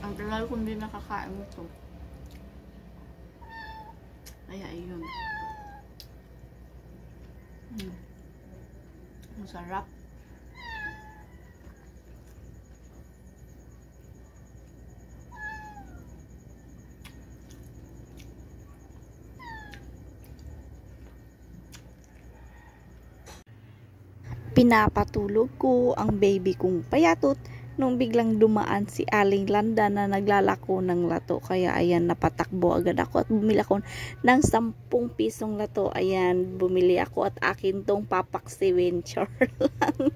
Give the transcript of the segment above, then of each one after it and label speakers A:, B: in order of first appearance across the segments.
A: Ang tagal ko hindi nakakain ito. Kaya ayun. Ang sarap.
B: Pinapatulog ko ang baby kong payatot nung biglang dumaan si Aling Landa na naglalako ng lato. Kaya ayan, napatakbo agad ako at bumili ako ng 10 pisong lato. Ayan, bumili ako at akin tong papaksiwin. Char lang.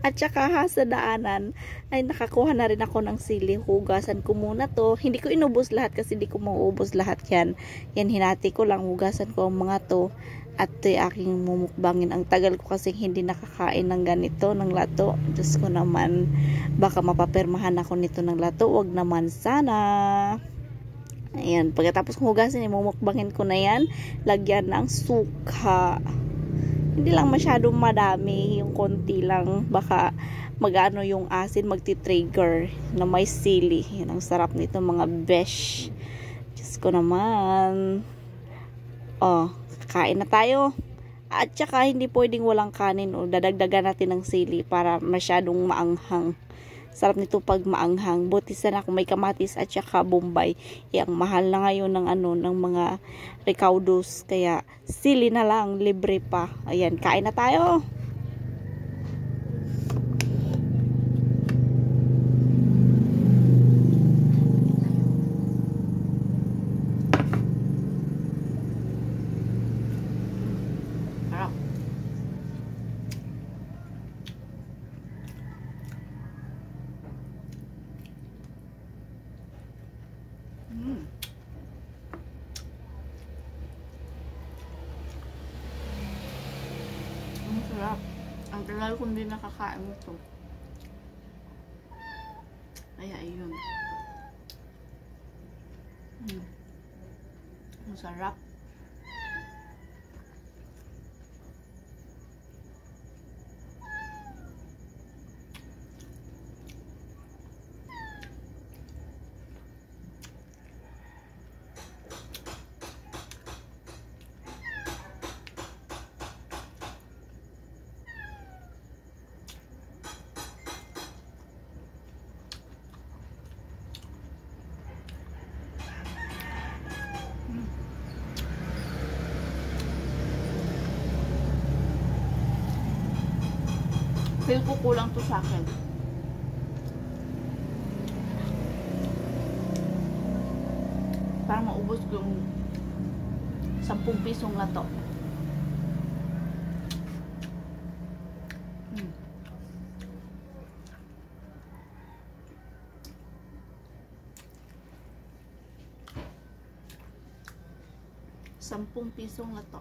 B: At saka sa daanan ay nakakuha na rin ako ng sili. Hugasan ko muna to. Hindi ko inubos lahat kasi hindi ko mauubos lahat yan. Yan, hinati ko lang. Hugasan ko ang mga to. At aking mumukbangin. Ang tagal ko kasi hindi nakakain ng ganito, ng lato. Diyos ko naman, baka mapapirmahan ako nito ng lato. Wag naman sana. Ayan, pagkatapos kong hugasin, mumukbangin ko na yan. Lagyan ng suka. Hindi lang masyadong madami, yung konti lang. Baka magano yung asin, magti-trigger na may sili. Yan ang sarap nito mga besh. Diyos ko naman. Oh, kain na tayo. At saka hindi pwedeng walang kanin o dadagdagan natin ng sili para masyadong maanghang. Sarap nito pag maanghang. Buti sana kung may kamatis at saka bombay. Ang mahal na ngayon ng ng mga recaudos. Kaya sili na lang, libre pa. Ayan, kain na tayo.
A: Ang sarap. Ang tagal ko hindi nakakain ito. Kaya ayun. Ang sarap. Feel ko kulang to sa akin. Para maubos ko yung 10 pisong lato. Sampung pisong lato.